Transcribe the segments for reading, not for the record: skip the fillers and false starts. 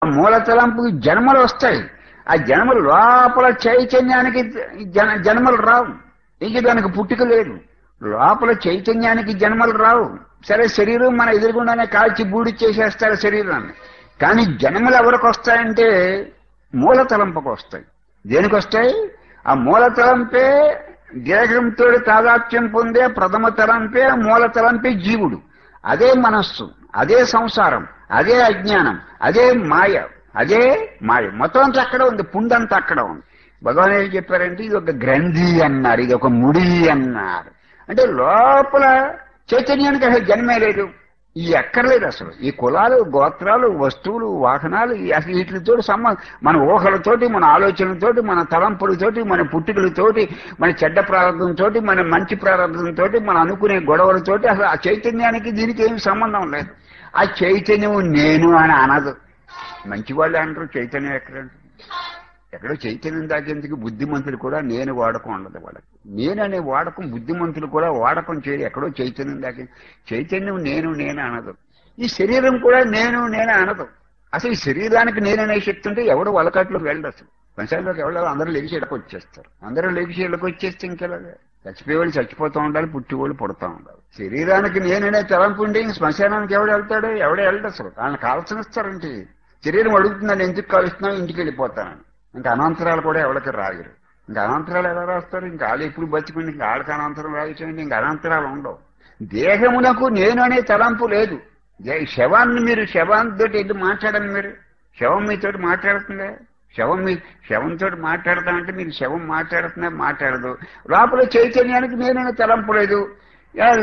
మూల తలంపుకి జన్మలు వస్తాయి. ఆ జన్మలు లోపల చైతన్యానికి జన్మలు రావు. ఇంక దానికి పుట్టుక లేదు. లోపల చైతన్యానికి జన్మలు రావు. సరే, శరీరం మన ఎదురుగుండానే కాల్చి బూడి చేసేస్తారు శరీరాన్ని. కానీ జన్మలు ఎవరికి వస్తాయంటే మూల తలంపుకు వస్తాయి. దేనికి వస్తాయి? ఆ మూల తలంపే దేహంతో తాదాత్మ్యం పొందే ప్రథమ తలంపే మూల తలంపే జీవుడు. అదే మనస్సు, అదే సంసారం, అదే అజ్ఞానం, అదే మాయ. అదే మాయ మొత్తం అంతా అక్కడ ఉంది. పుండంతా అక్కడ ఉంది. భగవాన్ ఏం చెప్పారంటే ఇది ఒక గ్రంథి అన్నారు, ఇది ఒక ముడి అన్నారు. అంటే లోపల చైతన్యానికి అసలు జన్మే లేదు. ఈ ఎక్కర్లేదు అసలు. ఈ కులాలు, గోత్రాలు, వస్తువులు, వాహనాలు అసలు వీటితో మన ఊహలతోటి, మన ఆలోచనలతోటి, మన తలంపులతోటి, మన పుట్టుకలతోటి, మన చెడ్డ ప్రారంభంతో, మన మంచి ప్రారంభంతో, మన అనుకునే గొడవలతోటి అసలు ఆ చైతన్యానికి దీనికి ఏమి సంబంధం లేదు. ఆ చైతన్యం నేను అని అనదు. మంచివాళ్ళు అంటారు చైతన్యం ఎక్కడో చైతన్యం దాకేందుకు బుద్ధిమంతులు కూడా నేను వాడకం ఉండదు వాళ్ళకి. నేననే వాడకం బుద్ధిమంతులు కూడా వాడకం చేయరు. ఎక్కడో చైతన్యం దాకే చైతన్యం నేను అనదు. ఈ శరీరం కూడా నేను అనదు. అసలు ఈ శరీరానికి నేననే శక్తి ఉంటే ఎవడు వలకట్లోకి వెళ్ళదు. అసలు పంచాయతీలోకి ఎవరు అందరూ లేచి ఇళ్ళకి వచ్చేస్తారు. అందరూ లేచి ఇళ్ళకి వచ్చేస్తే ఇంకెలాగా? చచ్చిపోయేవాళ్ళు చచ్చిపోతూ ఉండాలి, పుట్టివాళ్ళు పుడతా ఉండాలి. శరీరానికి నేననే తలంపు ఉండి శ్మశానానికి ఎవడు వెళ్తాడు? ఎవడే వెళ్ళడు అసలు. వాళ్ళని కాల్చనిస్తారంటే శరీరం అడుగుతుందని ఎందుకు కాలుస్తున్నావు, ఇంటికి వెళ్ళిపోతానని. ఇంకా అనంతరాలు కూడా ఎవరికి రాయరు. ఇంకా అనంతరాలు ఎలా రాస్తారు? ఇంకా వాళ్ళు ఎప్పుడు బతికుండి ఇంకా వాళ్ళకి అనంతరం రాయించండి. ఇంకా అనంతరాలు ఉండవు. దేహమునకు నేను అనే తలంపు లేదు. శవాన్ని మీరు శవంతో ఎందుకు మాట్లాడండి? మీరు శవం మీతో మాట్లాడుతుందే. శవంతో మాట్లాడతామంటే మీరు శవం మాట్లాడదు. లోపల చైతన్యానికి నేననే తలంపు లేదు.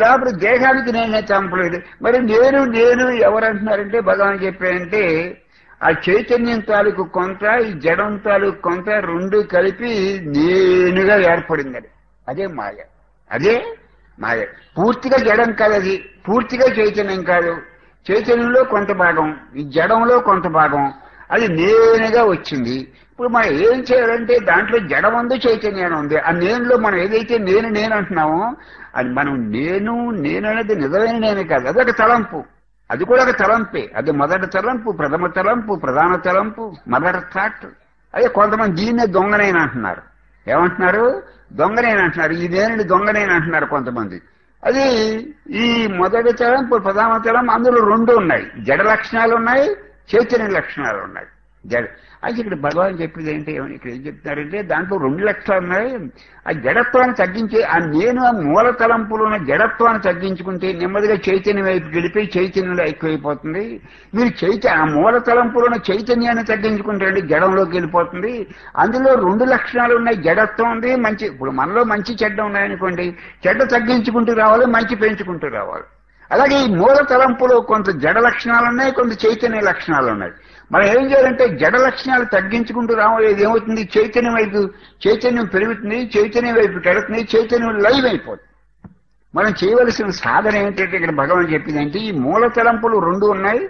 లోపల దేహానికి నేనే తలంపు లేదు. మరి నేను ఎవరంటున్నారంటే భగవాన్ చెప్పారంటే ఆ చైతన్యం తాలూకు కొంత, ఈ జడం తాలూకు కొంత రెండు కలిపి నేనుగా ఏర్పడింది. అదే మాయ. అదే మాయ. పూర్తిగా జడం కాదు, అది పూర్తిగా చైతన్యం కాదు. చైతన్యంలో కొంత భాగం, ఈ జడంలో కొంత భాగం, అది నేనుగా వచ్చింది. ఇప్పుడు మనం ఏం చేయాలంటే దాంట్లో జడం ఉంది, చైతన్యం ఉంది. ఆ నేనులో మనం ఏదైతే నేను అంటున్నామో అది మనం నేను అనేది నిజమైన నేనే కాదు. అదొక తలంపు. అది కూడా ఒక తలంపే. అది మొదటి తలంపు, ప్రథమ తలంపు, ప్రధాన తలంపు, మదర్ థాట్. అదే కొంతమంది దీన్నే దొంగనేని అంటున్నారు. ఏమంటున్నారు? దొంగనేని అంటున్నారు. ఈ నేనుని దొంగనేని అంటున్నారు కొంతమంది. అది ఈ మొదటి తలంపు, ప్రధాన తలం, అందులో రెండు ఉన్నాయి. జడ లక్షణాలు ఉన్నాయి, చైతన్య లక్షణాలు ఉన్నాయి. అయితే ఇక్కడ భగవాన్ చెప్పేది ఏంటి? ఇక్కడ ఏం చెప్తున్నారంటే దాంట్లో రెండు లక్షణాలు ఉన్నాయి. ఆ జడత్వాన్ని తగ్గించే ఆ నేను ఆ మూల తలంపులో ఉన్న జడత్వాన్ని తగ్గించుకుంటే నెమ్మదిగా చైతన్యం వైపు గెలిపోయి చైతన్యంలో ఎక్కువైపోతుంది. మీరు ఆ మూల తలంపులో ఉన్న చైతన్యాన్ని తగ్గించుకుంటే జడంలోకి వెళ్ళిపోతుంది. అందులో రెండు లక్షణాలు ఉన్నాయి. జడత్వం ఉంది, మంచి. ఇప్పుడు మనలో మంచి చెడ్డ ఉన్నాయనుకోండి, చెడ్డ తగ్గించుకుంటూ రావాలి, మంచి పెంచుకుంటూ రావాలి. అలాగే ఈ మూల తలంపులో కొంత జడ లక్షణాలు ఉన్నాయి, కొంత చైతన్య లక్షణాలు ఉన్నాయి. మనం ఏం చేయాలంటే జడ లక్షణాలు తగ్గించుకుంటూ రావలేదు. ఏమవుతుంది? చైతన్యం పెరుగుతుంది, చైతన్యం వైపు పెడుతుంది, చైతన్యం లైవ్ అయిపోతుంది. మనం చేయవలసిన సాధన ఏంటంటే ఇక్కడ భగవాన్ చెప్పిందంటే ఈ మూల తలంపులు రెండు ఉన్నాయి.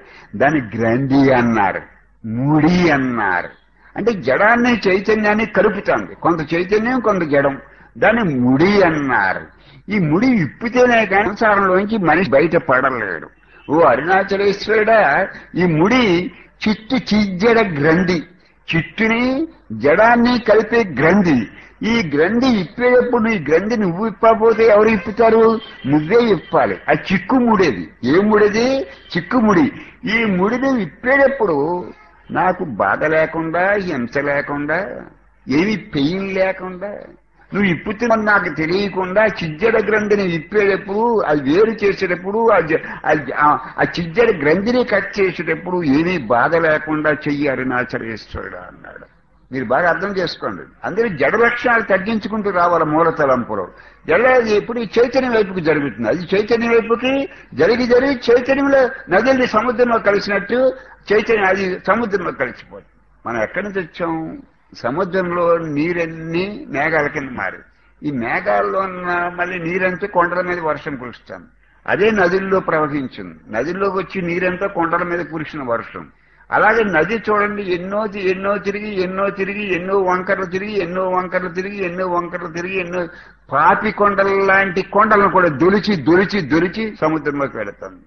దాన్ని గ్రంథి అన్నారు, ముడి అన్నారు. అంటే జడాన్ని చైతన్యాన్ని కలుపుతుంది. కొంత చైతన్యం, కొంత జడం. దాన్ని ముడి అన్నారు. ఈ ముడి ఇప్పితేనే కానీ సంసారంలోంచి మనిషి బయట పడలేడు. ఓ అరుణాచలేశ్వరుడా, ఈ ముడి చిజ్జడ గ్రంథి, చిట్టుని జడాన్ని కలిపే గ్రంథి. ఈ గ్రంథి ఇప్పేటప్పుడు ఈ గ్రంథి నువ్వు ఇప్పకపోతే ఎవరు ఇప్పుతారు? నువ్వే ఇప్పాలి. ఆ చిక్కుముడేది. ఏ ముడిది? చిక్కుముడి. ఈ ముడిని ఇప్పేటప్పుడు నాకు బాధ లేకుండా, హింస లేకుండా, ఏమి పెయిన్ లేకుండా నువ్వు ఇప్పుతున్నది నాకు తెలియకుండా చిజ్జడ గ్రంథిని ఇప్పేటప్పుడు, అది వేరు చేసేటప్పుడు, ఆ చిజ్జడ గ్రంథిని కట్ చేసేటప్పుడు ఏమీ బాధ లేకుండా చెయ్యి అరుణాచలేశ్వరుడు అన్నాడు. మీరు బాగా అర్థం చేసుకోండి. అందరూ జడ లక్షణాలు తగ్గించుకుంటూ రావాలి మూల తలంపులో. ఎప్పుడు ఈ చైతన్యం వైపుకి జరుగుతుంది. అది చైతన్యం వైపుకి జరిగి చైతన్యంలో నదుల్ని సముద్రంలో కలిసినట్టు చైతన్యం అది సముద్రంలో కలిసిపోతుంది. మనం ఎక్కడి నుంచి వచ్చాం? సముద్రంలో నీరన్నీ మేఘాల కింద మారి, ఈ మేఘాల్లో ఉన్న మళ్ళీ నీరంతా కొండల మీద వర్షం కురుస్తాను. అదే నదుల్లో ప్రవహించింది. నదుల్లోకి వచ్చి నీరంతా కొండల మీద కురిసిన వర్షం. అలాగే నది చూడండి, ఎన్నో తిరిగి ఎన్నో వంకర్లు తిరిగి ఎన్నో పాపి కొండల లాంటి కొండలను కూడా దొలిచి సముద్రంలోకి వెళుతుంది.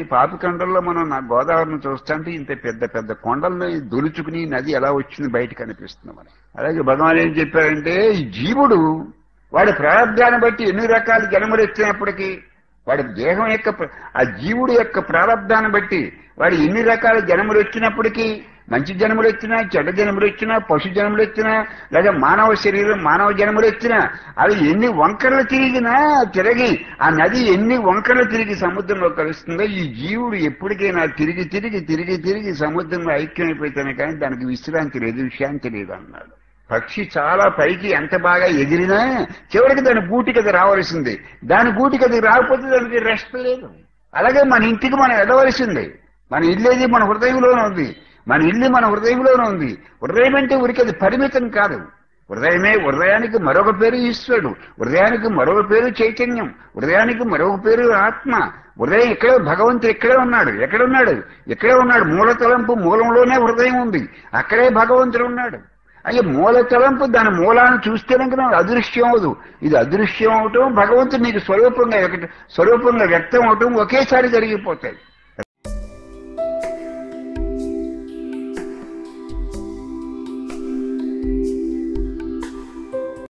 పాపికొండల్లో మనం నా గోదావరిని చూస్తుంటే ఇంత పెద్ద పెద్ద కొండల్ని దొలుచుకుని నది ఎలా వచ్చింది బయటకు అనిపిస్తుంది మనకి. అలాగే భగవాన్ ఏం చెప్పారంటే ఈ జీవుడు వాడి ప్రారంధాన్ని బట్టి ఎన్ని రకాల జన్మలు ఎత్తినప్పటికీ వాడి దేహం యొక్క ఆ జీవుడు యొక్క ప్రారంధాన్ని బట్టి వాడు ఎన్ని రకాల జన్మలు వచ్చినప్పటికీ మంచి జన్మలు ఎత్తినా చెడ్డ జన్మలు ఎత్తినా పశు జన్మలు ఎత్తినా లేదా మానవ శరీరం మానవ జన్మలు ఎత్తినా అవి ఎన్ని వంకరలు తిరిగి ఆ నది ఎన్ని వంకరలు తిరిగి సముద్రంలో కలుస్తుందో ఈ జీవుడు ఎప్పటికైనా తిరిగి తిరిగి తిరిగి తిరిగి సముద్రంలో ఐక్యమైపోతానే కానీ దానికి విశ్రాంతి లేదు విశ్రాంతి లేదు అన్నాడు. పక్షి చాలా పైకి ఎంత బాగా ఎగిరినా చివరికి దాని గూటికది రావాల్సింది. దాని గూటికది రాకపోతే దానికి రెస్ట్ లేదు. అలాగే మన ఇంటికి మనం వెళ్ళవలసిందే. మన ఇల్లేది మన హృదయంలోనే ఉంది. మన ఇల్లు మన హృదయంలోనే ఉంది. హృదయం అంటే ఊరికి అది పరిమితం కాదు. హృదయానికి మరొక పేరు ఈశ్వరుడు, హృదయానికి మరొక పేరు చైతన్యం, హృదయానికి మరొక పేరు ఆత్మ. హృదయం ఇక్కడే భగవంతుడు ఇక్కడే ఉన్నాడు. ఇక్కడే ఉన్నాడు. మూల తలంపు మూలంలోనే హృదయం ఉంది. అక్కడే భగవంతుడు ఉన్నాడు. అయ్యే మూల తలంపు దాని మూలాన్ని చూస్తేనే కదా అదృశ్యం అవదు. ఇది అదృశ్యం అవటం భగవంతుడు నీకు స్వరూపంగా వ్యక్తం అవటం ఒకేసారి జరిగిపోతాయి.